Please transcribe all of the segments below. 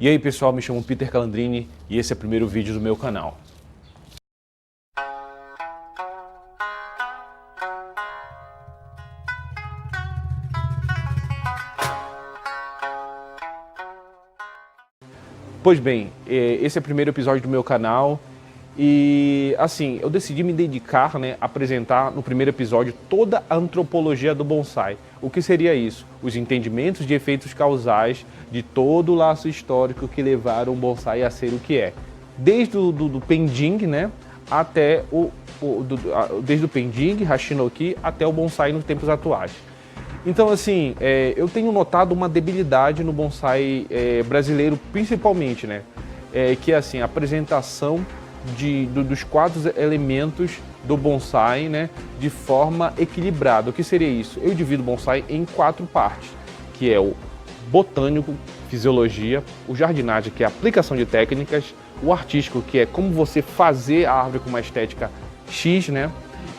E aí pessoal, me chamo Peter Calandrini e esse é o primeiro vídeo do meu canal. Pois bem, esse é o primeiro episódio do meu canal e assim, eu decidi me dedicar, a apresentar no primeiro episódio toda a antropologia do bonsai. O que seria isso? Os entendimentos de efeitos causais de todo o laço histórico que levaram o bonsai a ser o que é. Desde do Pending, até desde o Pending, Hashinoki, até o bonsai nos tempos atuais. Então, assim, eu tenho notado uma debilidade no bonsai brasileiro, principalmente, que é assim, a apresentação dos quatro elementos do bonsai, de forma equilibrada. O que seria isso? Eu divido o bonsai em 4 partes, que é o botânico, fisiologia, o jardinagem, que é a aplicação de técnicas, o artístico, que é como você fazer a árvore com uma estética X,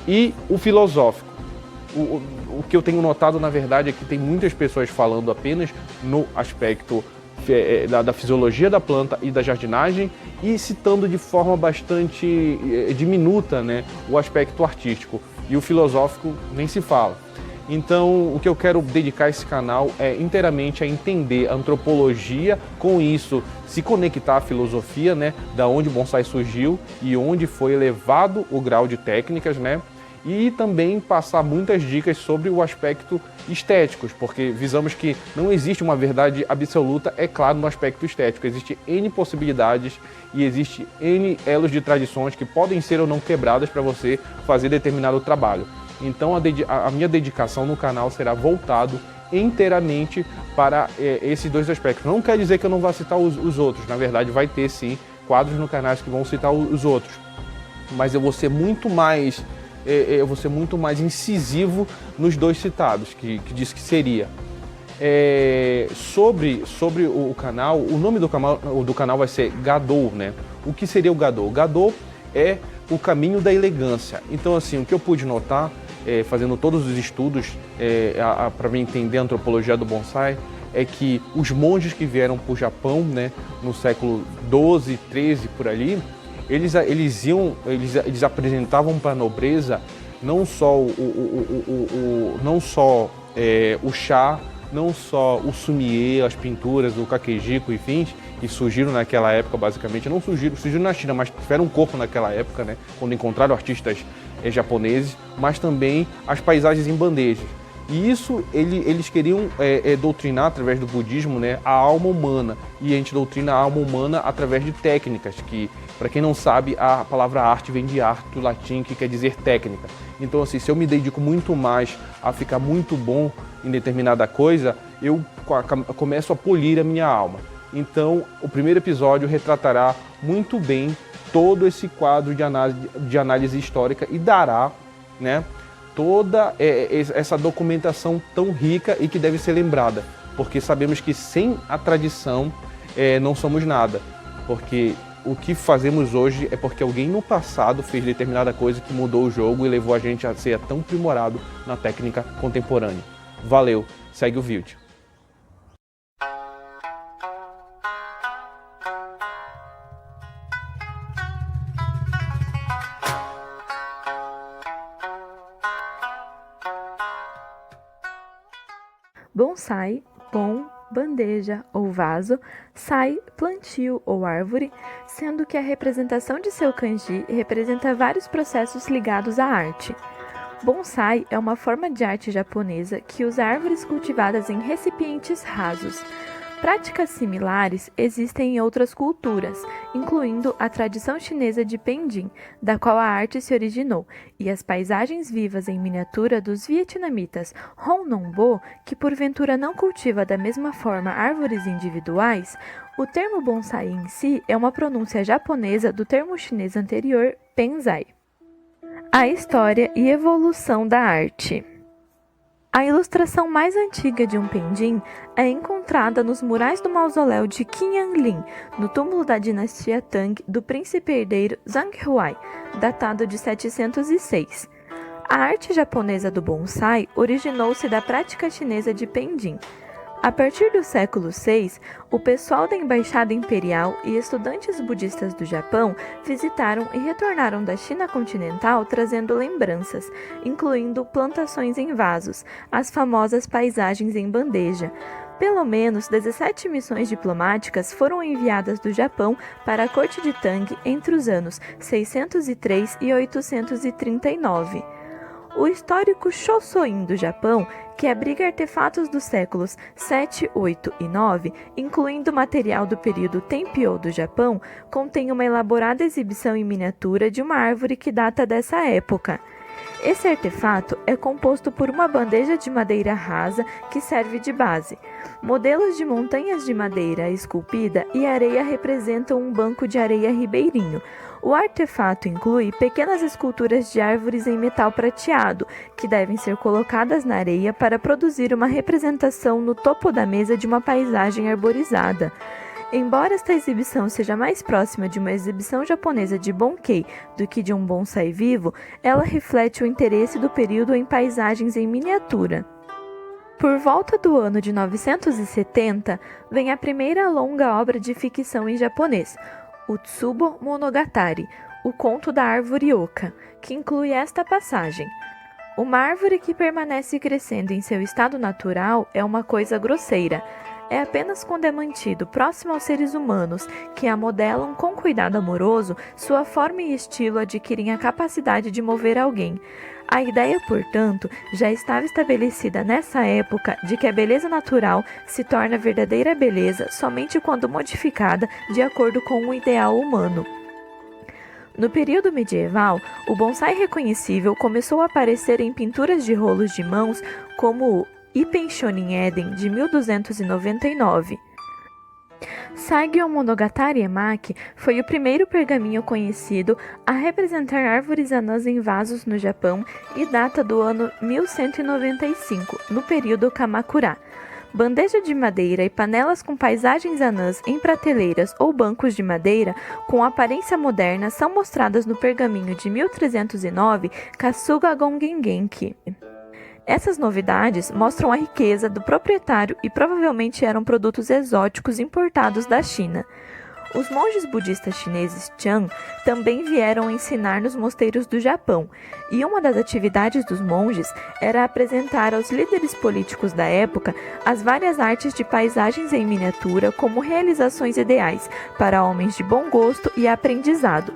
e o filosófico. O que eu tenho notado, na verdade, é que tem muitas pessoas falando apenas no aspecto da fisiologia da planta e da jardinagem e citando de forma bastante diminuta, o aspecto artístico. E o filosófico nem se fala. Então, o que eu quero dedicar esse canal é inteiramente a entender a antropologia, com isso se conectar à filosofia, da onde o bonsai surgiu e onde foi elevado o grau de técnicas, e também passar muitas dicas sobre o aspecto estético, porque visamos que não existe uma verdade absoluta, é claro, no aspecto estético. Existem N possibilidades e existem N elos de tradições que podem ser ou não quebradas para você fazer determinado trabalho. Então a minha dedicação no canal será voltado inteiramente para esses 2 aspectos. Não quer dizer que eu não vá citar os outros, na verdade vai ter sim quadros no canal que vão citar os outros, mas eu vou ser muito mais incisivo nos 2 citados, que disse que seria. Sobre o canal, o nome do canal vai ser Gadou, O que seria o Gadou? Gadou é o caminho da elegância. Então, assim, o que eu pude notar, fazendo todos os estudos para me entender a antropologia do bonsai, é que os monges que vieram para o Japão, no século 12, 13, por ali, eles apresentavam para a nobreza não só o chá, não só o sumiê, as pinturas, o kakejiko e fins, que surgiram naquela época, basicamente, não surgiram na China, mas tiveram um corpo naquela época, quando encontraram artistas japoneses, mas também as paisagens em bandejas. E isso eles queriam doutrinar através do budismo, a alma humana. E a gente doutrina a alma humana através de técnicas, que, para quem não sabe, a palavra arte vem de arte, do latim, que quer dizer técnica. Então, assim, se eu me dedico muito mais a ficar muito bom em determinada coisa, eu começo a polir a minha alma. Então, o primeiro episódio retratará muito bem todo esse quadro de análise histórica e dará, toda essa documentação tão rica e que deve ser lembrada, porque sabemos que sem a tradição não somos nada, porque o que fazemos hoje é porque alguém no passado fez determinada coisa que mudou o jogo e levou a gente a ser tão aprimorado na técnica contemporânea. Valeu, segue o vídeo. Bonsai, bon, bandeja ou vaso, sai, plantio ou árvore, sendo que a representação de seu kanji representa vários processos ligados à arte. Bonsai é uma forma de arte japonesa que usa árvores cultivadas em recipientes rasos. Práticas similares existem em outras culturas, incluindo a tradição chinesa de Pending, da qual a arte se originou, e as paisagens vivas em miniatura dos vietnamitas Hon Non Bo, que porventura não cultiva da mesma forma árvores individuais. O termo bonsai em si é uma pronúncia japonesa do termo chinês anterior, Penzai. A história e evolução da arte. A ilustração mais antiga de um pendin é encontrada nos murais do mausoléu de Qinyanlin, no túmulo da dinastia Tang do príncipe herdeiro Zhang Huai, datado de 706. A arte japonesa do bonsai originou-se da prática chinesa de pendin. A partir do século VI, o pessoal da Embaixada Imperial e estudantes budistas do Japão visitaram e retornaram da China continental trazendo lembranças, incluindo plantações em vasos, as famosas paisagens em bandeja. Pelo menos 17 missões diplomáticas foram enviadas do Japão para a corte de Tang entre os anos 603 e 839. O histórico Shosoin do Japão, que abriga artefatos dos séculos 7, 8 e 9, incluindo material do período Tenpyō do Japão, contém uma elaborada exibição em miniatura de uma árvore que data dessa época. Esse artefato é composto por uma bandeja de madeira rasa que serve de base. Modelos de montanhas de madeira esculpida e areia representam um banco de areia ribeirinho. O artefato inclui pequenas esculturas de árvores em metal prateado, que devem ser colocadas na areia para produzir uma representação no topo da mesa de uma paisagem arborizada. Embora esta exibição seja mais próxima de uma exibição japonesa de bonsai do que de um bonsai vivo, ela reflete o interesse do período em paisagens em miniatura. Por volta do ano de 970, vem a primeira longa obra de ficção em japonês, o Tsubo Monogatari, o conto da árvore oca, que inclui esta passagem. Uma árvore que permanece crescendo em seu estado natural é uma coisa grosseira. É apenas quando é mantido próximo aos seres humanos, que a modelam com cuidado amoroso, sua forma e estilo adquirem a capacidade de mover alguém. A ideia, portanto, já estava estabelecida nessa época de que a beleza natural se torna verdadeira beleza somente quando modificada de acordo com o ideal humano. No período medieval, o bonsai reconhecível começou a aparecer em pinturas de rolos de mãos como o Ippen Shonin Eden, de 1299. Saigyo Monogatari Emaki foi o primeiro pergaminho conhecido a representar árvores anãs em vasos no Japão e data do ano 1195, no período Kamakura. Bandeja de madeira e panelas com paisagens anãs em prateleiras ou bancos de madeira com aparência moderna são mostradas no pergaminho de 1309 Kasuga Gongen Genki. Essas novidades mostram a riqueza do proprietário e provavelmente eram produtos exóticos importados da China. Os monges budistas chineses Chan também vieram ensinar nos mosteiros do Japão, e uma das atividades dos monges era apresentar aos líderes políticos da época as várias artes de paisagens em miniatura como realizações ideais para homens de bom gosto e aprendizado.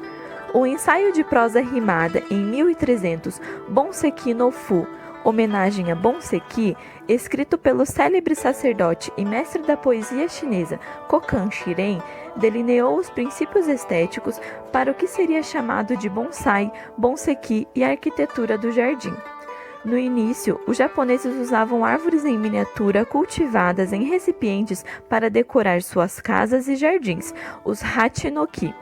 O ensaio de prosa rimada em 1300, Bonseki no Fu, homenagem a Bonseki, escrito pelo célebre sacerdote e mestre da poesia chinesa Kokan Shiren, delineou os princípios estéticos para o que seria chamado de bonsai, bonseki e arquitetura do jardim. No início, os japoneses usavam árvores em miniatura cultivadas em recipientes para decorar suas casas e jardins, os hachinoki.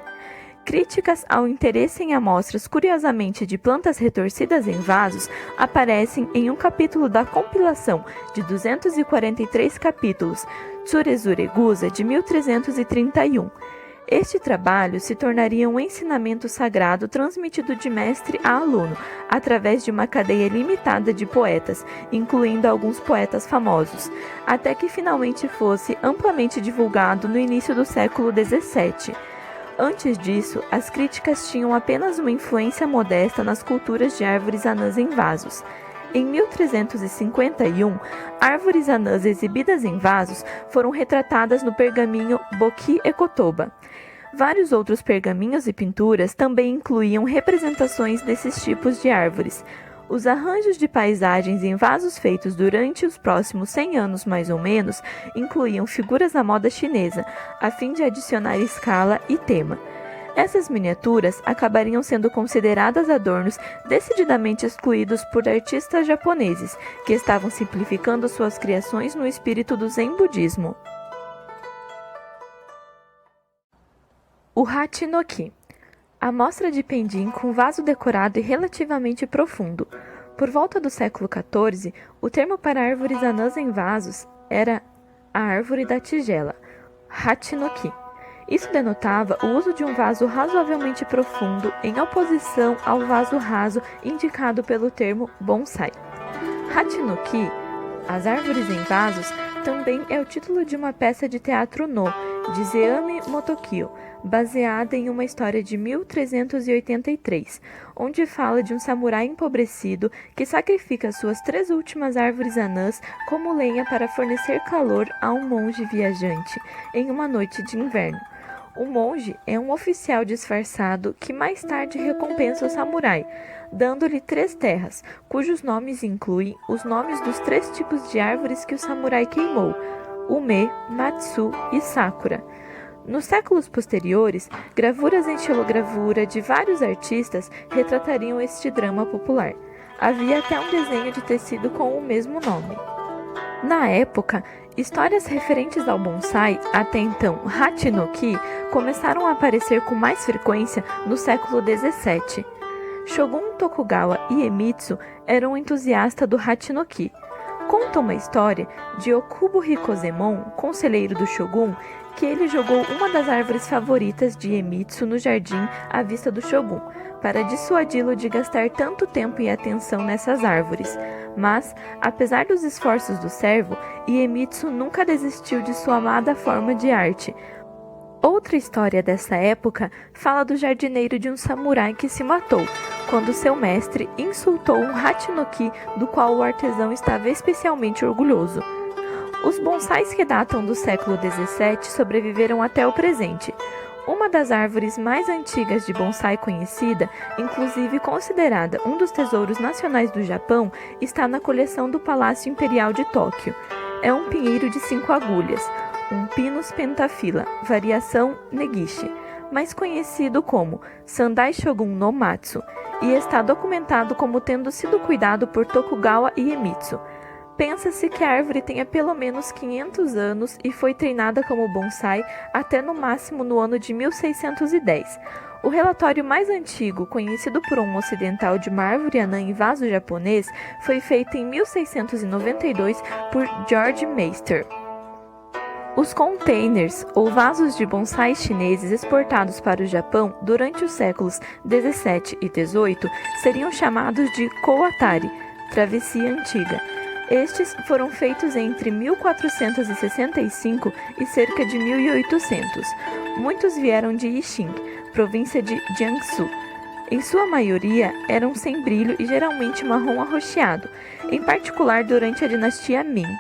Críticas ao interesse em amostras curiosamente de plantas retorcidas em vasos aparecem em um capítulo da compilação de 243 capítulos Tsurezuregusa de 1331. Este trabalho se tornaria um ensinamento sagrado transmitido de mestre a aluno, através de uma cadeia limitada de poetas, incluindo alguns poetas famosos, até que finalmente fosse amplamente divulgado no início do século XVII. Antes disso, as críticas tinham apenas uma influência modesta nas culturas de árvores anãs em vasos. Em 1351, árvores anãs exibidas em vasos foram retratadas no pergaminho Boki Ekotoba. Vários outros pergaminhos e pinturas também incluíam representações desses tipos de árvores. Os arranjos de paisagens em vasos feitos durante os próximos 100 anos mais ou menos incluíam figuras da moda chinesa, a fim de adicionar escala e tema. Essas miniaturas acabariam sendo consideradas adornos decididamente excluídos por artistas japoneses, que estavam simplificando suas criações no espírito do Zen budismo. O Hachinoki. Amostra de pendim com vaso decorado e relativamente profundo. Por volta do século XIV, o termo para árvores anãs em vasos era a árvore da tigela, Hachinoki. Isso denotava o uso de um vaso razoavelmente profundo em oposição ao vaso raso indicado pelo termo bonsai. Hachinoki As Árvores em Vasos também é o título de uma peça de teatro no, de Zeami Motokyo, baseada em uma história de 1383, onde fala de um samurai empobrecido que sacrifica suas 3 últimas árvores anãs como lenha para fornecer calor a um monge viajante em uma noite de inverno. O monge é um oficial disfarçado que mais tarde recompensa o samurai, dando-lhe 3 terras, cujos nomes incluem os nomes dos 3 tipos de árvores que o samurai queimou: Ume, Matsu e Sakura. Nos séculos posteriores, gravuras em xilogravura de vários artistas retratariam este drama popular. Havia até um desenho de tecido com o mesmo nome. Na época, histórias referentes ao bonsai, até então Hachinoki, começaram a aparecer com mais frequência no século XVII. Shogun Tokugawa Iemitsu era um entusiasta do Hachinoki. Conta uma história de Okubo Hikozemon, conselheiro do Shogun, que ele jogou uma das árvores favoritas de Iemitsu no jardim à vista do Shogun, para dissuadi-lo de gastar tanto tempo e atenção nessas árvores. Mas, apesar dos esforços do servo, Iemitsu nunca desistiu de sua amada forma de arte. Outra história dessa época fala do jardineiro de um samurai que se matou, quando seu mestre insultou um hachinoki do qual o artesão estava especialmente orgulhoso. Os bonsais que datam do século XVII sobreviveram até o presente. Uma das árvores mais antigas de bonsai conhecida, inclusive considerada um dos tesouros nacionais do Japão, está na coleção do Palácio Imperial de Tóquio. É um pinheiro de 5 agulhas, um Pinus pentaphylla, variação Negishi, mais conhecido como Sandai Shogun no Matsu, e está documentado como tendo sido cuidado por Tokugawa Iemitsu. Pensa-se que a árvore tenha pelo menos 500 anos e foi treinada como bonsai até no máximo no ano de 1610. O relatório mais antigo, conhecido por um ocidental de uma árvore anã em vaso japonês, foi feito em 1692 por George Meister. Os containers, ou vasos de bonsai chineses exportados para o Japão durante os séculos 17 e 18 seriam chamados de koatari, travessia antiga. Estes foram feitos entre 1465 e cerca de 1800. Muitos vieram de Yixing, província de Jiangsu. Em sua maioria, eram sem brilho e geralmente marrom arroxeado, em particular durante a dinastia Ming.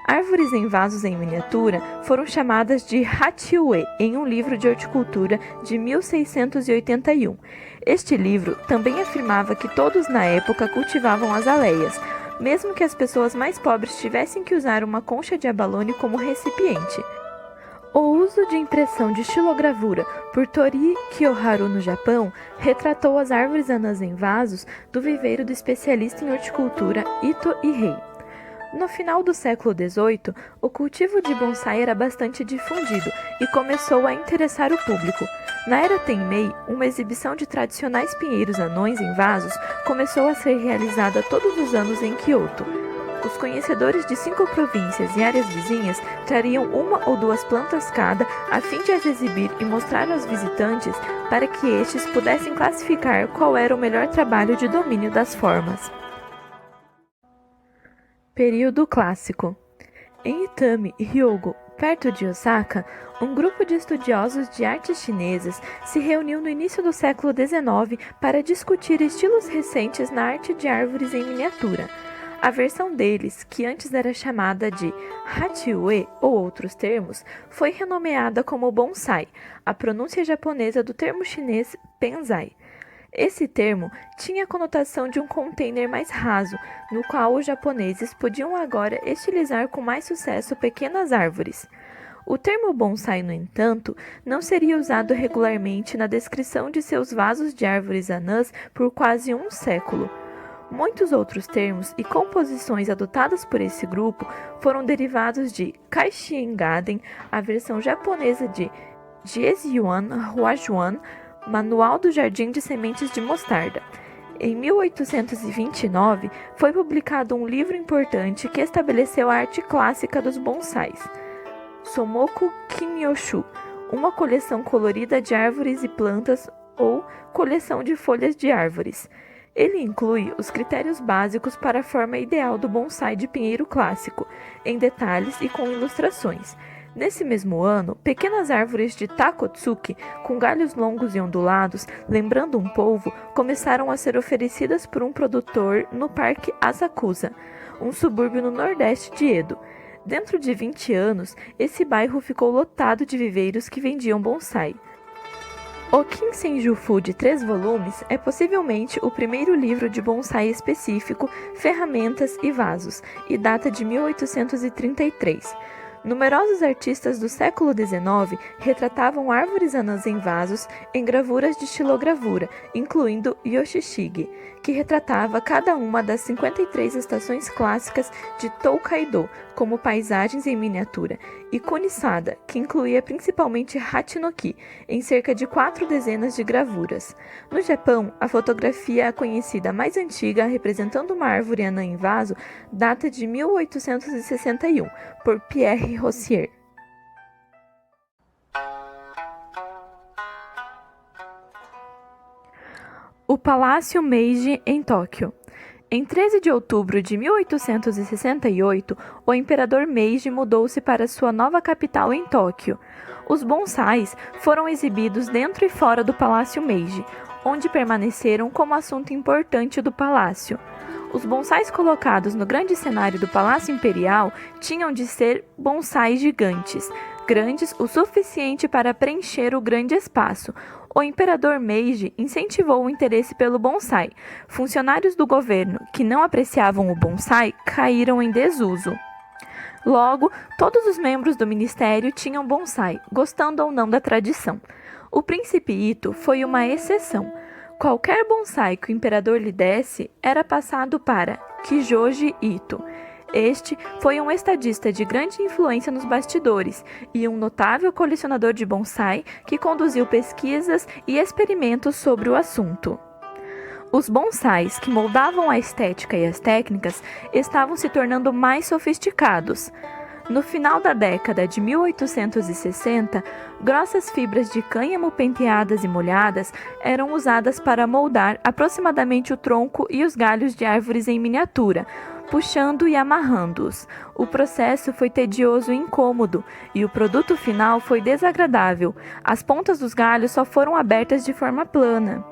Árvores em vasos em miniatura foram chamadas de Hachiue em um livro de horticultura de 1681. Este livro também afirmava que todos na época cultivavam azaleias, mesmo que as pessoas mais pobres tivessem que usar uma concha de abalone como recipiente. O uso de impressão de xilogravura por Tori Kiyoharu no Japão retratou as árvores anãs em vasos do viveiro do especialista em horticultura Ito Ihei. No final do século XVIII, o cultivo de bonsai era bastante difundido e começou a interessar o público. Na era Tenmei, uma exibição de tradicionais pinheiros anões em vasos começou a ser realizada todos os anos em Kyoto. Os conhecedores de 5 províncias e áreas vizinhas trariam 1 ou 2 plantas cada a fim de as exibir e mostrar aos visitantes para que estes pudessem classificar qual era o melhor trabalho de domínio das formas. Período Clássico. Em Itami, Hyogo, perto de Osaka, um grupo de estudiosos de artes chinesas se reuniu no início do século XIX para discutir estilos recentes na arte de árvores em miniatura. A versão deles, que antes era chamada de Hachiue ou outros termos, foi renomeada como bonsai, a pronúncia japonesa do termo chinês penzai. Esse termo tinha a conotação de um container mais raso, no qual os japoneses podiam agora estilizar com mais sucesso pequenas árvores. O termo bonsai, no entanto, não seria usado regularmente na descrição de seus vasos de árvores anãs por quase um século. Muitos outros termos e composições adotadas por esse grupo foram derivados de Kaishin-gaden, a versão japonesa de Jiezyuan Huajuan, Manual do Jardim de Sementes de Mostarda. Em 1829, foi publicado um livro importante que estabeleceu a arte clássica dos bonsais. Somoku Kinyoshu, uma coleção colorida de árvores e plantas ou coleção de folhas de árvores. Ele inclui os critérios básicos para a forma ideal do bonsai de pinheiro clássico, em detalhes e com ilustrações. Nesse mesmo ano, pequenas árvores de Takotsuki, com galhos longos e ondulados, lembrando um polvo, começaram a ser oferecidas por um produtor no Parque Asakusa, um subúrbio no nordeste de Edo. Dentro de 20 anos, esse bairro ficou lotado de viveiros que vendiam bonsai. O Kinsenjufu de 3 volumes é possivelmente o primeiro livro de bonsai específico, ferramentas e vasos, e data de 1833. Numerosos artistas do século XIX retratavam árvores anãs em vasos em gravuras de xilogravura, incluindo Yoshishige, que retratava cada uma das 53 estações clássicas de Tōkaidō como paisagens em miniatura, e Kunisada, que incluía principalmente Hachinoki, em cerca de 4 dezenas de gravuras. No Japão, a fotografia conhecida mais antiga representando uma árvore anã em vaso data de 1861, por Pierre Rossier. O Palácio Meiji em Tóquio. Em 13 de outubro de 1868, o imperador Meiji mudou-se para sua nova capital em Tóquio. Os bonsais foram exibidos dentro e fora do Palácio Meiji, onde permaneceram como assunto importante do palácio. Os bonsais colocados no grande cenário do Palácio Imperial tinham de ser bonsais gigantes, grandes o suficiente para preencher o grande espaço. O imperador Meiji incentivou o interesse pelo bonsai. Funcionários do governo que não apreciavam o bonsai caíram em desuso. Logo, todos os membros do ministério tinham bonsai, gostando ou não da tradição. O príncipe Ito foi uma exceção. Qualquer bonsai que o imperador lhe desse era passado para Kijoji Ito. Este foi um estadista de grande influência nos bastidores e um notável colecionador de bonsai que conduziu pesquisas e experimentos sobre o assunto. Os bonsais, que moldavam a estética e as técnicas, estavam se tornando mais sofisticados. No final da década de 1860, grossas fibras de cânhamo penteadas e molhadas eram usadas para moldar aproximadamente o tronco e os galhos de árvores em miniatura, puxando e amarrando-os. O processo foi tedioso e incômodo, e o produto final foi desagradável. As pontas dos galhos só foram abertas de forma plana.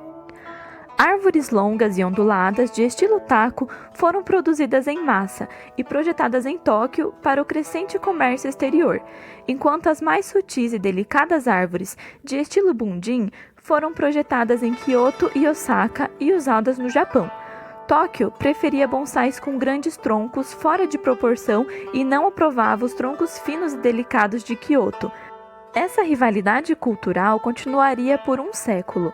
Árvores longas e onduladas de estilo taco foram produzidas em massa e projetadas em Tóquio para o crescente comércio exterior, enquanto as mais sutis e delicadas árvores de estilo bundin foram projetadas em Kyoto e Osaka e usadas no Japão. Tóquio preferia bonsais com grandes troncos fora de proporção e não aprovava os troncos finos e delicados de Kyoto. Essa rivalidade cultural continuaria por um século.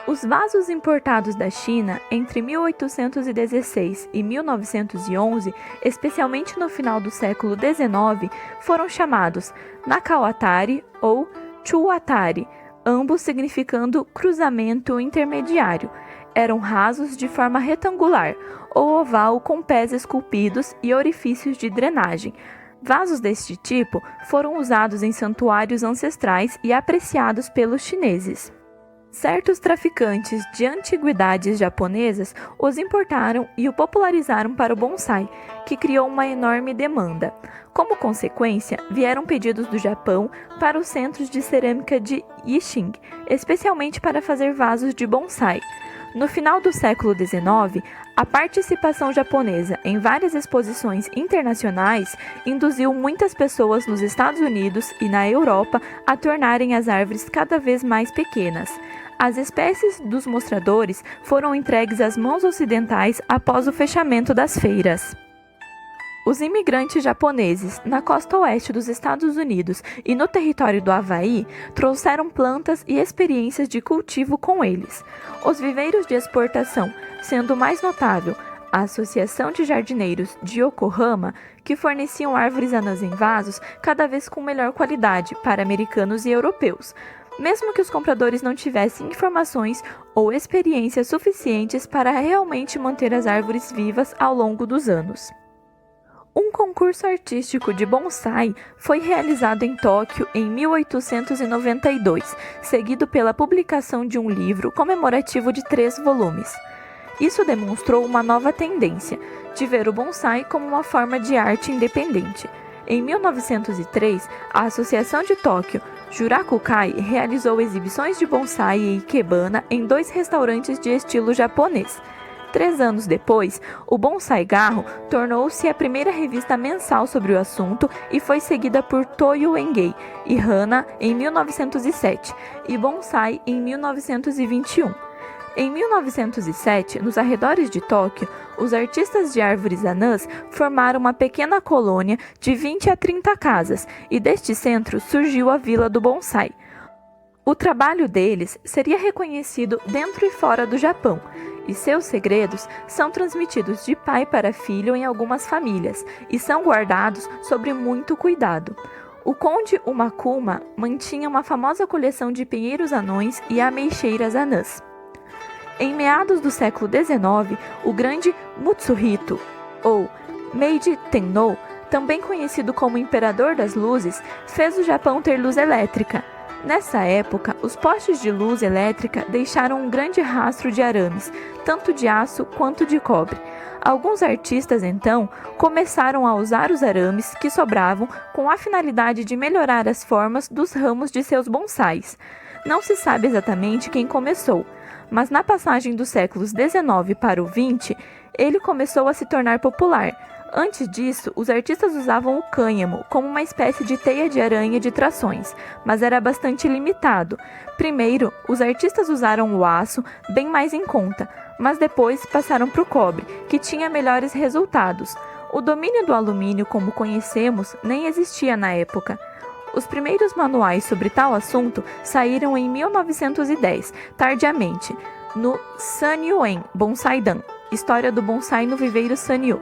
Os vasos importados da China entre 1816 e 1911, especialmente no final do século XIX, foram chamados Nakawatari ou Chuwatari, ambos significando cruzamento intermediário. Eram rasos de forma retangular ou oval com pés esculpidos e orifícios de drenagem. Vasos deste tipo foram usados em santuários ancestrais e apreciados pelos chineses. Certos traficantes de antiguidades japonesas os importaram e o popularizaram para o bonsai, que criou uma enorme demanda. Como consequência, vieram pedidos do Japão para os centros de cerâmica de Yixing, especialmente para fazer vasos de bonsai. No final do século XIX, a participação japonesa em várias exposições internacionais induziu muitas pessoas nos Estados Unidos e na Europa a tornarem as árvores cada vez mais pequenas. As espécies dos mostradores foram entregues às mãos ocidentais após o fechamento das feiras. Os imigrantes japoneses na costa oeste dos Estados Unidos e no território do Havaí trouxeram plantas e experiências de cultivo com eles. Os viveiros de exportação, sendo o mais notável a Associação de Jardineiros de Yokohama, que forneciam árvores anãs em vasos cada vez com melhor qualidade para americanos e europeus, mesmo que os compradores não tivessem informações ou experiências suficientes para realmente manter as árvores vivas ao longo dos anos. Um concurso artístico de bonsai foi realizado em Tóquio em 1892, seguido pela publicação de um livro comemorativo de 3 volumes. Isso demonstrou uma nova tendência, de ver o bonsai como uma forma de arte independente. Em 1903, a Associação de Tóquio Jurakukai realizou exibições de bonsai em Ikebana em 2 restaurantes de estilo japonês. 3 anos depois, o Bonsai Garro tornou-se a primeira revista mensal sobre o assunto e foi seguida por Toyo Engei e Hana em 1907 e Bonsai em 1921. Em 1907, nos arredores de Tóquio, os artistas de árvores anãs formaram uma pequena colônia de 20 a 30 casas e deste centro surgiu a Vila do Bonsai. O trabalho deles seria reconhecido dentro e fora do Japão, e seus segredos são transmitidos de pai para filho em algumas famílias e são guardados sob muito cuidado. O conde Umakuma mantinha uma famosa coleção de pinheiros anões e ameixeiras anãs. Em meados do século XIX, o grande Mutsuhito, ou Meiji Tenno, também conhecido como Imperador das Luzes, fez o Japão ter luz elétrica. Nessa época, os postes de luz elétrica deixaram um grande rastro de arames, tanto de aço quanto de cobre. Alguns artistas, então, começaram a usar os arames que sobravam com a finalidade de melhorar as formas dos ramos de seus bonsais. Não se sabe exatamente quem começou, mas na passagem dos séculos XIX para o XX, ele começou a se tornar popular. Antes disso, os artistas usavam o cânhamo como uma espécie de teia de aranha de trações, mas era bastante limitado. Primeiro, os artistas usaram o aço, bem mais em conta, mas depois passaram para o cobre, que tinha melhores resultados. O domínio do alumínio, como conhecemos, nem existia na época. Os primeiros manuais sobre tal assunto saíram em 1910, tardiamente, no Sanyuen Bonsaidan, História do Bonsai no Viveiro Sanyo.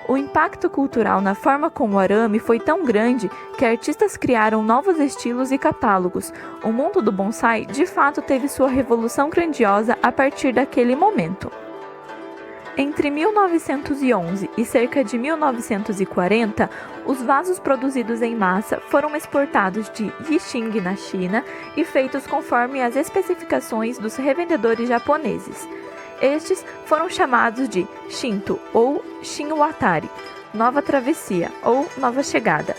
O impacto cultural na forma como o arame foi tão grande que artistas criaram novos estilos e catálogos. O mundo do bonsai, de fato, teve sua revolução grandiosa a partir daquele momento. Entre 1911 e cerca de 1940, os vasos produzidos em massa foram exportados de Yixing, na China, e feitos conforme as especificações dos revendedores japoneses. Estes foram chamados de Shinto ou Shinwatari, Nova Travessia ou Nova Chegada.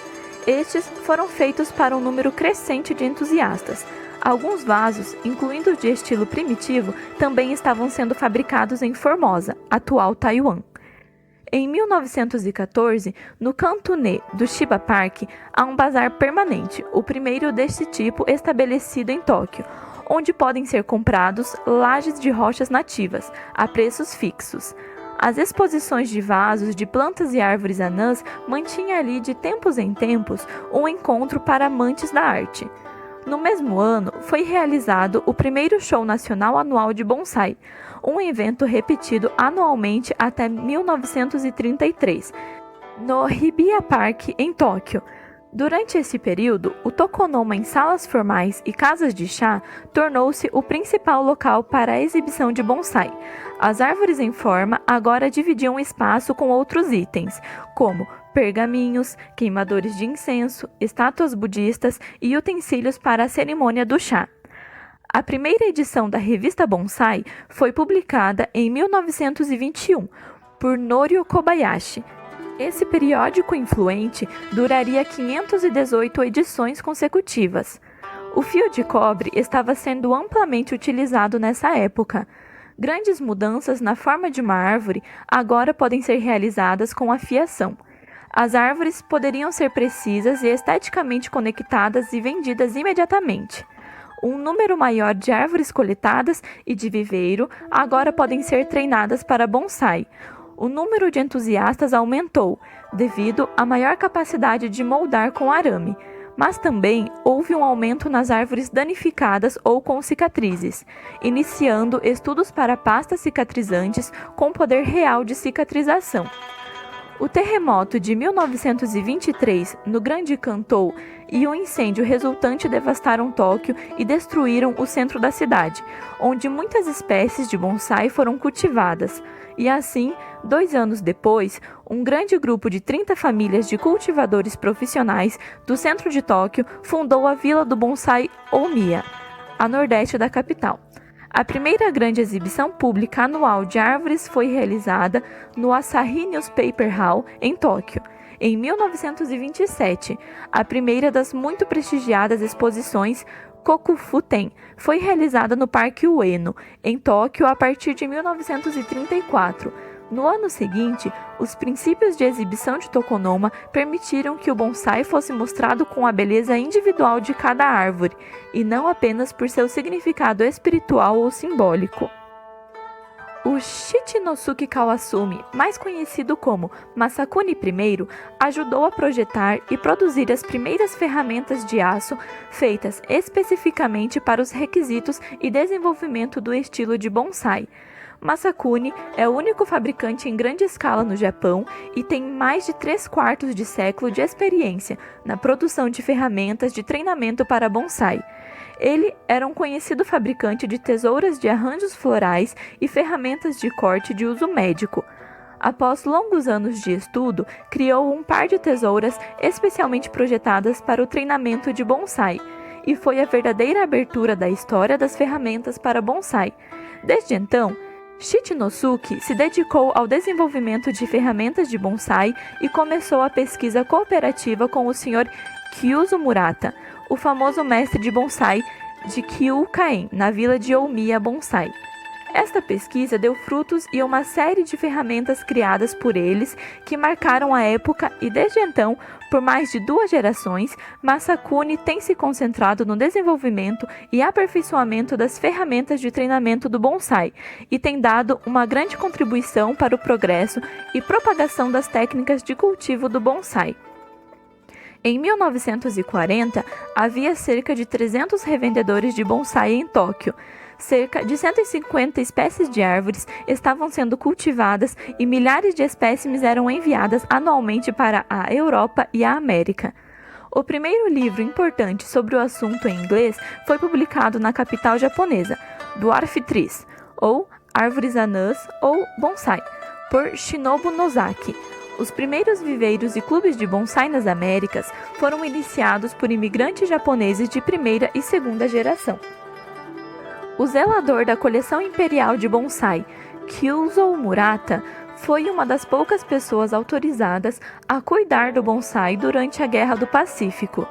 Estes foram feitos para um número crescente de entusiastas. Alguns vasos, incluindo os de estilo primitivo, também estavam sendo fabricados em Formosa, atual Taiwan. Em 1914, no Kantune do Shiba Park, há um bazar permanente, o primeiro deste tipo estabelecido em Tóquio, onde podem ser comprados lajes de rochas nativas, a preços fixos. As exposições de vasos de plantas e árvores anãs mantinham ali de tempos em tempos um encontro para amantes da arte. No mesmo ano, foi realizado o primeiro show nacional anual de bonsai, um evento repetido anualmente até 1933, no Hibiya Park, em Tóquio. Durante esse período, o tokonoma em salas formais e casas de chá tornou-se o principal local para a exibição de bonsai. As árvores em forma agora dividiam espaço com outros itens, como pergaminhos, queimadores de incenso, estátuas budistas e utensílios para a cerimônia do chá. A primeira edição da revista Bonsai foi publicada em 1921 por Norio Kobayashi. Esse periódico influente duraria 518 edições consecutivas. O fio de cobre estava sendo amplamente utilizado nessa época. Grandes mudanças na forma de uma árvore agora podem ser realizadas com a fiação. As árvores poderiam ser precisas e esteticamente conectadas e vendidas imediatamente. Um número maior de árvores coletadas e de viveiro agora podem ser treinadas para bonsai. O número de entusiastas aumentou, devido à maior capacidade de moldar com arame, mas também houve um aumento nas árvores danificadas ou com cicatrizes, iniciando estudos para pastas cicatrizantes com poder real de cicatrização. O terremoto de 1923 no Grande Kantou e o incêndio resultante devastaram Tóquio e destruíram o centro da cidade, onde muitas espécies de bonsai foram cultivadas. E assim, 2 anos depois, um grande grupo de 30 famílias de cultivadores profissionais do centro de Tóquio fundou a Vila do Bonsai Omiya, a nordeste da capital. A primeira grande exibição pública anual de árvores foi realizada no Asahi Newspaper Hall, em Tóquio, em 1927. A primeira das muito prestigiadas exposições Kokufuten foi realizada no Parque Ueno, em Tóquio, a partir de 1934. No ano seguinte, os princípios de exibição de Tokonoma permitiram que o bonsai fosse mostrado com a beleza individual de cada árvore, e não apenas por seu significado espiritual ou simbólico. O Shichinosuke Kawasumi, mais conhecido como Masakuni I, ajudou a projetar e produzir as primeiras ferramentas de aço feitas especificamente para os requisitos e desenvolvimento do estilo de bonsai. Masakuni é o único fabricante em grande escala no Japão e tem mais de 3/4 de século de experiência na produção de ferramentas de treinamento para bonsai. Ele era um conhecido fabricante de tesouras de arranjos florais e ferramentas de corte de uso médico. Após longos anos de estudo, criou um par de tesouras especialmente projetadas para o treinamento de bonsai, e foi a verdadeira abertura da história das ferramentas para bonsai. Desde então, Shichinosuke se dedicou ao desenvolvimento de ferramentas de bonsai e começou a pesquisa cooperativa com o Sr. Kyuzo Murata, o famoso mestre de bonsai de Kyukaen, na vila de Ōmiya Bonsai. Esta pesquisa deu frutos e uma série de ferramentas criadas por eles que marcaram a época, e desde então, por mais de 2 gerações, Masakuni tem se concentrado no desenvolvimento e aperfeiçoamento das ferramentas de treinamento do bonsai e tem dado uma grande contribuição para o progresso e propagação das técnicas de cultivo do bonsai. Em 1940, havia cerca de 300 revendedores de bonsai em Tóquio. Cerca de 150 espécies de árvores estavam sendo cultivadas e milhares de espécimes eram enviadas anualmente para a Europa e a América. O primeiro livro importante sobre o assunto em inglês foi publicado na capital japonesa, Dwarf Trees, ou Árvores Anãs, ou Bonsai, por Shinobu Nozaki. Os primeiros viveiros e clubes de bonsai nas Américas foram iniciados por imigrantes japoneses de primeira e segunda geração. O zelador da coleção imperial de bonsai, Kyuzo Murata, foi uma das poucas pessoas autorizadas a cuidar do bonsai durante a Guerra do Pacífico.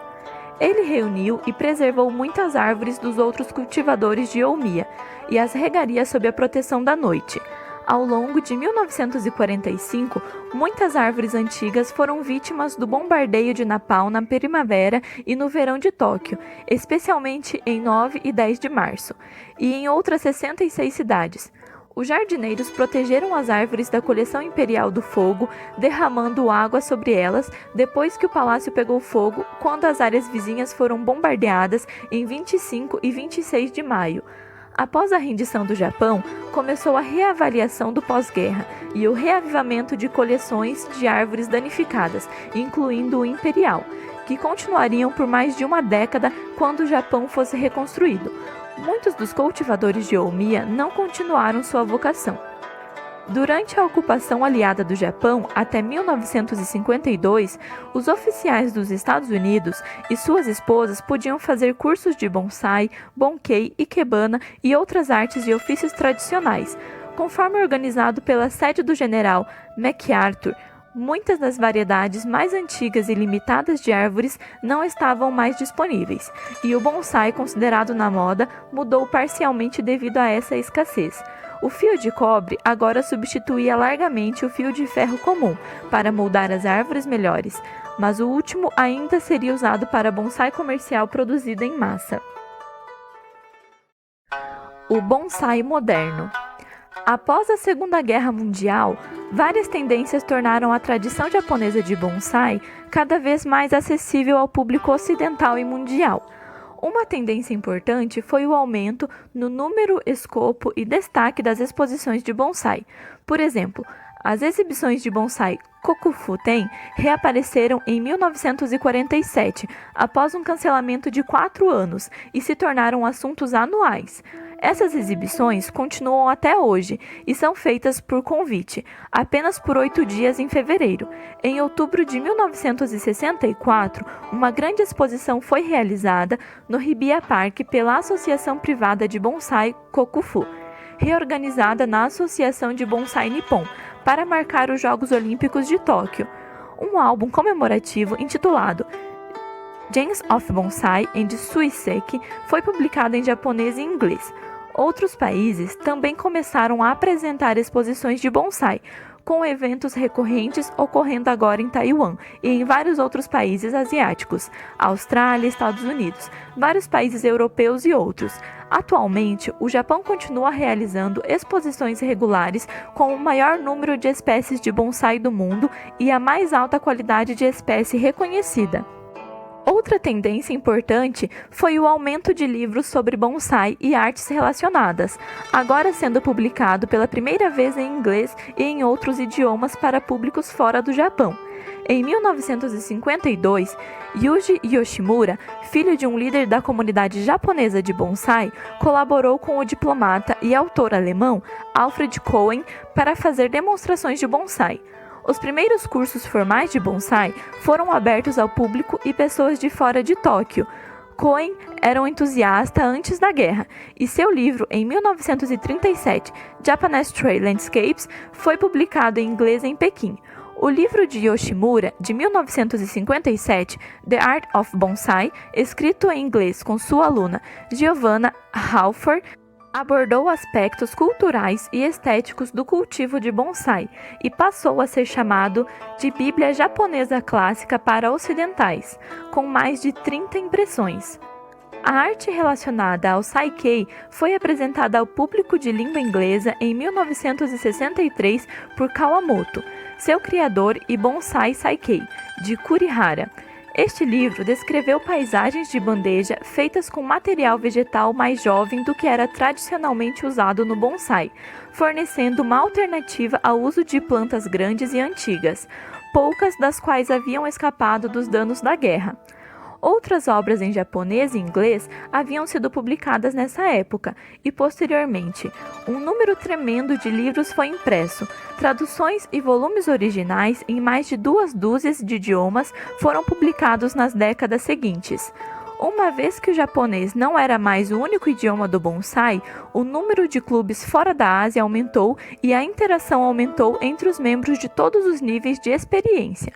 Ele reuniu e preservou muitas árvores dos outros cultivadores de Ōmiya e as regaria sob a proteção da noite. Ao longo de 1945, muitas árvores antigas foram vítimas do bombardeio de napalm na primavera e no verão de Tóquio, especialmente em 9 e 10 de março, e em outras 66 cidades. Os jardineiros protegeram as árvores da coleção imperial do fogo, derramando água sobre elas depois que o palácio pegou fogo, quando as áreas vizinhas foram bombardeadas em 25 e 26 de maio. Após a rendição do Japão, começou a reavaliação do pós-guerra e o reavivamento de coleções de árvores danificadas, incluindo o imperial, que continuariam por mais de uma década quando o Japão fosse reconstruído. Muitos dos cultivadores de Ōmiya não continuaram sua vocação. Durante a ocupação aliada do Japão até 1952, os oficiais dos Estados Unidos e suas esposas podiam fazer cursos de bonsai, bonkei, ikebana e outras artes e ofícios tradicionais. Conforme organizado pela sede do general MacArthur, muitas das variedades mais antigas e limitadas de árvores não estavam mais disponíveis, e o bonsai, considerado na moda, mudou parcialmente devido a essa escassez. O fio de cobre agora substituía largamente o fio de ferro comum para moldar as árvores melhores, mas o último ainda seria usado para bonsai comercial produzido em massa. O bonsai moderno. Após a Segunda Guerra Mundial, várias tendências tornaram a tradição japonesa de bonsai cada vez mais acessível ao público ocidental e mundial. Uma tendência importante foi o aumento no número, escopo e destaque das exposições de bonsai. Por exemplo, as exibições de bonsai Kokufuten reapareceram em 1947, após um cancelamento de 4 anos, e se tornaram assuntos anuais. Essas exibições continuam até hoje e são feitas por convite, apenas por 8 dias em fevereiro. Em outubro de 1964, uma grande exposição foi realizada no Hibiya Park pela Associação Privada de Bonsai Kokufu, reorganizada na Associação de Bonsai Nippon, para marcar os Jogos Olímpicos de Tóquio. Um álbum comemorativo intitulado Gems of Bonsai and Suiseki foi publicado em japonês e inglês. Outros países também começaram a apresentar exposições de bonsai, com eventos recorrentes ocorrendo agora em Taiwan e em vários outros países asiáticos, Austrália, Estados Unidos, vários países europeus e outros. Atualmente, o Japão continua realizando exposições regulares com o maior número de espécies de bonsai do mundo e a mais alta qualidade de espécie reconhecida. Outra tendência importante foi o aumento de livros sobre bonsai e artes relacionadas, agora sendo publicado pela primeira vez em inglês e em outros idiomas para públicos fora do Japão. Em 1952, Yuji Yoshimura, filho de um líder da comunidade japonesa de bonsai, colaborou com o diplomata e autor alemão Alfred Cohen para fazer demonstrações de bonsai. Os primeiros cursos formais de bonsai foram abertos ao público e pessoas de fora de Tóquio. Cohen era um entusiasta antes da guerra, e seu livro, em 1937, Japanese Tree Landscapes, foi publicado em inglês em Pequim. O livro de Yoshimura, de 1957, The Art of Bonsai, escrito em inglês com sua aluna Giovanna Halford, abordou aspectos culturais e estéticos do cultivo de bonsai e passou a ser chamado de Bíblia Japonesa Clássica para Ocidentais, com mais de 30 impressões. A arte relacionada ao Saikei foi apresentada ao público de língua inglesa em 1963 por Kawamoto, seu criador e bonsai Saikei, de Kurihara. Este livro descreveu paisagens de bandeja feitas com material vegetal mais jovem do que era tradicionalmente usado no bonsai, fornecendo uma alternativa ao uso de plantas grandes e antigas, poucas das quais haviam escapado dos danos da guerra. Outras obras em japonês e inglês haviam sido publicadas nessa época e, posteriormente, um número tremendo de livros foi impresso. Traduções e volumes originais em mais de 2 dúzias de idiomas foram publicados nas décadas seguintes. Uma vez que o japonês não era mais o único idioma do bonsai, o número de clubes fora da Ásia aumentou e a interação aumentou entre os membros de todos os níveis de experiência.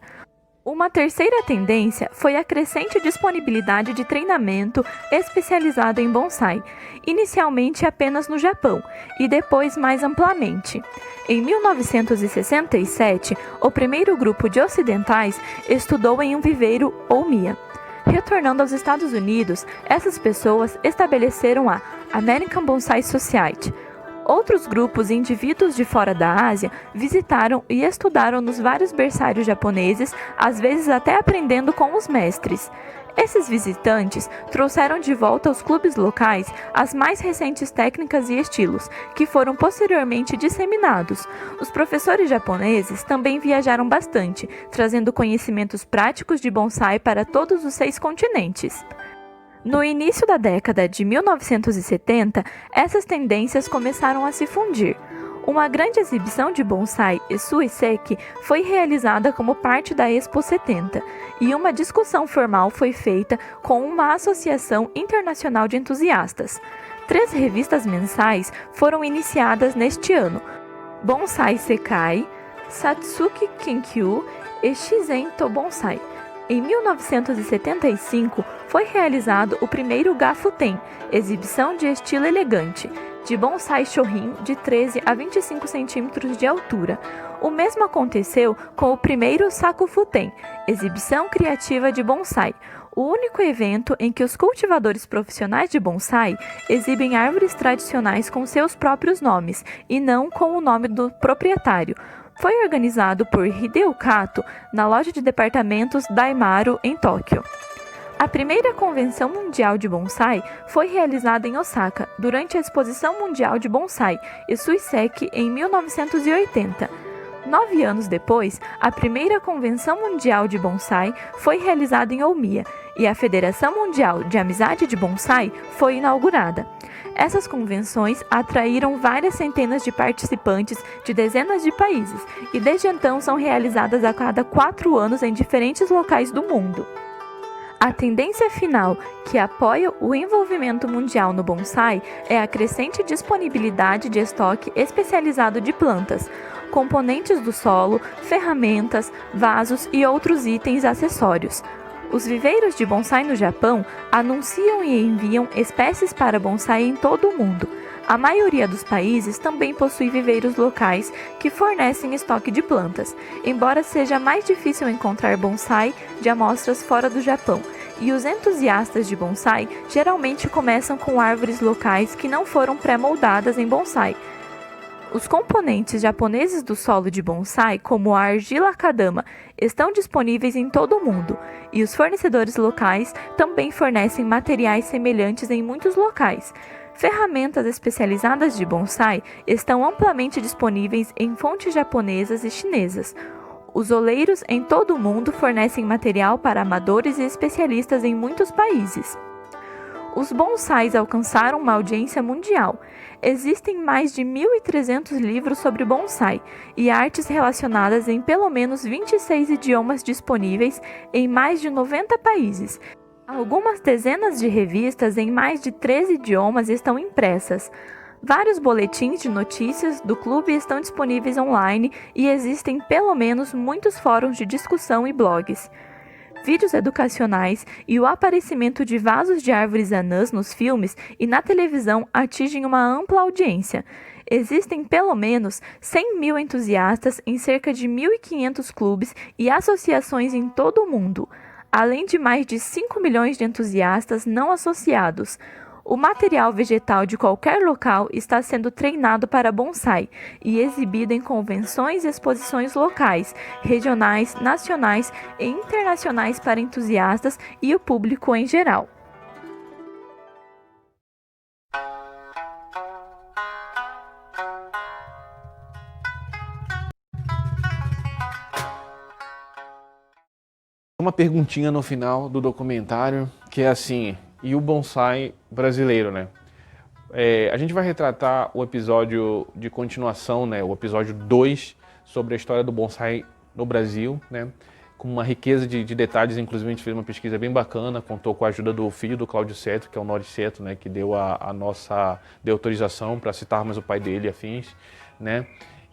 Uma terceira tendência foi a crescente disponibilidade de treinamento especializado em bonsai, inicialmente apenas no Japão e depois mais amplamente. Em 1967, o primeiro grupo de ocidentais estudou em um viveiro Omiya. Retornando aos Estados Unidos, essas pessoas estabeleceram a American Bonsai Society. Outros grupos e indivíduos de fora da Ásia visitaram e estudaram nos vários berçários japoneses, às vezes até aprendendo com os mestres. Esses visitantes trouxeram de volta aos clubes locais as mais recentes técnicas e estilos, que foram posteriormente disseminados. Os professores japoneses também viajaram bastante, trazendo conhecimentos práticos de bonsai para todos os 6 continentes. No início da década de 1970, essas tendências começaram a se fundir. Uma grande exibição de bonsai e suiseki foi realizada como parte da Expo 70, e uma discussão formal foi feita com uma associação internacional de entusiastas. 3 revistas mensais foram iniciadas neste ano: Bonsai Sekai, Satsuki Kenkyu e Shizen to Bonsai. Em 1975, foi realizado o primeiro Gafuten, exibição de estilo elegante, de bonsai shorin de 13 a 25 centímetros de altura. O mesmo aconteceu com o primeiro Sakufuten, exibição criativa de bonsai, o único evento em que os cultivadores profissionais de bonsai exibem árvores tradicionais com seus próprios nomes, e não com o nome do proprietário. Foi organizado por Hideo Kato na loja de departamentos Daimaru, em Tóquio. A primeira Convenção Mundial de Bonsai foi realizada em Osaka durante a Exposição Mundial de Bonsai e Suiseki em 1980. 9 anos depois, a primeira Convenção Mundial de Bonsai foi realizada em Omiya e a Federação Mundial de Amizade de Bonsai foi inaugurada. Essas convenções atraíram várias centenas de participantes de dezenas de países e desde então são realizadas a cada 4 anos em diferentes locais do mundo. A tendência final que apoia o envolvimento mundial no bonsai é a crescente disponibilidade de estoque especializado de plantas, componentes do solo, ferramentas, vasos e outros itens acessórios. Os viveiros de bonsai no Japão anunciam e enviam espécies para bonsai em todo o mundo. A maioria dos países também possui viveiros locais que fornecem estoque de plantas, embora seja mais difícil encontrar bonsai de amostras fora do Japão, e os entusiastas de bonsai geralmente começam com árvores locais que não foram pré-moldadas em bonsai. Os componentes japoneses do solo de bonsai, como a argila akadama, estão disponíveis em todo o mundo, e os fornecedores locais também fornecem materiais semelhantes em muitos locais. Ferramentas especializadas de bonsai estão amplamente disponíveis em fontes japonesas e chinesas. Os oleiros em todo o mundo fornecem material para amadores e especialistas em muitos países. Os bonsais alcançaram uma audiência mundial. Existem mais de 1.300 livros sobre bonsai e artes relacionadas em pelo menos 26 idiomas disponíveis em mais de 90 países. Algumas dezenas de revistas em mais de 13 idiomas estão impressas. Vários boletins de notícias do clube estão disponíveis online e existem pelo menos muitos fóruns de discussão e blogs. Vídeos educacionais e o aparecimento de vasos de árvores anãs nos filmes e na televisão atingem uma ampla audiência. Existem pelo menos 100.000 entusiastas em cerca de 1.500 clubes e associações em todo o mundo, além de mais de 5 milhões de entusiastas não associados. O material vegetal de qualquer local está sendo treinado para bonsai e exibido em convenções e exposições locais, regionais, nacionais e internacionais para entusiastas e o público em geral. Uma perguntinha no final do documentário, que é assim, e o bonsai brasileiro, né? A gente vai retratar o episódio de continuação, né? O episódio 2, sobre a história do bonsai no Brasil, né? Com uma riqueza de detalhes, inclusive a gente fez uma pesquisa bem bacana, contou com a ajuda do filho do Cláudio Seto, que é o Nori Seto, né? Que deu deu autorização para citarmos o pai dele e afins, né?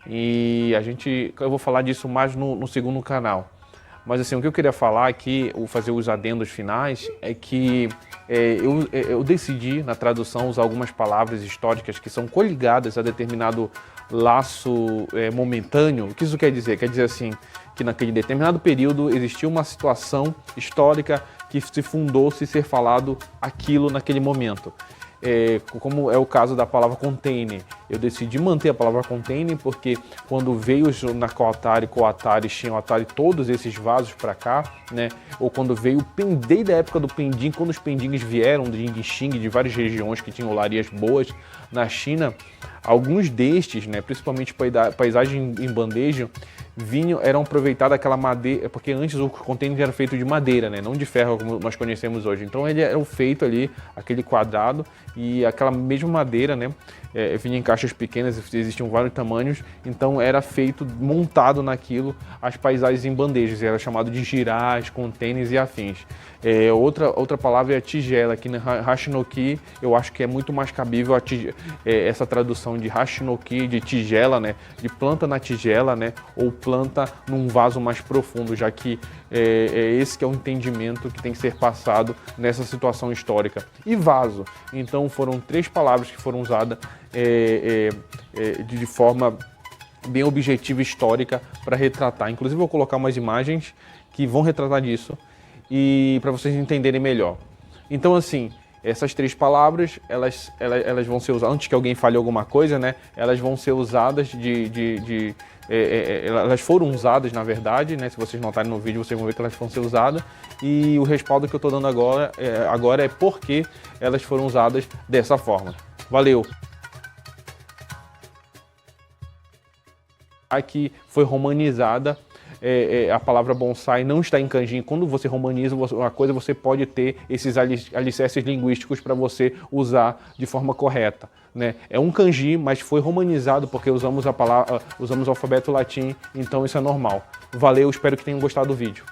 E eu vou falar disso mais no segundo canal. Mas assim, o que eu queria falar aqui, ou fazer os adendos finais, é que eu decidi, na tradução, usar algumas palavras históricas que são coligadas a determinado laço momentâneo. O que isso quer dizer? Quer dizer assim, que naquele determinado período existiu uma situação histórica que se fundou-se ser falado aquilo naquele momento. Como é o caso da palavra container. Eu decidi manter a palavra container porque quando veio na Coatari, Shin-Atari, todos esses vasos para cá, né? Ou quando veio desde a época do Pendim, quando os pendings vieram de Xing, de várias regiões que tinham olarias boas na China, alguns destes, né, principalmente paisagem em bandeja, eram aproveitadas aquela madeira, porque antes o container era feito de madeira, né, não de ferro como nós conhecemos hoje. Então ele era feito ali, aquele quadrado, e aquela mesma madeira, né, vinha em caixas pequenas, existiam vários tamanhos, então era montado naquilo as paisagens em bandejas, era chamado de jirás, containers e afins. Outra palavra é tigela, aqui na Hashinoki eu acho que é muito mais cabível essa tradução de Hashinoki, de tigela, né, de planta na tigela, né, ou planta num vaso mais profundo, já que esse que é o entendimento que tem que ser passado nessa situação histórica. E vaso, então foram 3 palavras que foram usadas de forma bem objetiva histórica para retratar. Inclusive vou colocar umas imagens que vão retratar disso e para vocês entenderem melhor. Então assim, essas 3 palavras, elas vão ser usadas, antes que alguém fale alguma coisa, né? Elas vão ser usadas elas foram usadas, na verdade, né? Se vocês notarem no vídeo, vocês vão ver que elas vão ser usadas. E o respaldo que eu estou dando agora é porque elas foram usadas dessa forma. Valeu! Aqui foi romanizada a palavra bonsai não está em kanji. Quando você romaniza uma coisa, você pode ter esses alicerces linguísticos para você usar de forma correta, né? É um kanji, mas foi romanizado porque usamos o alfabeto latim, então isso é normal. Valeu, espero que tenham gostado do vídeo.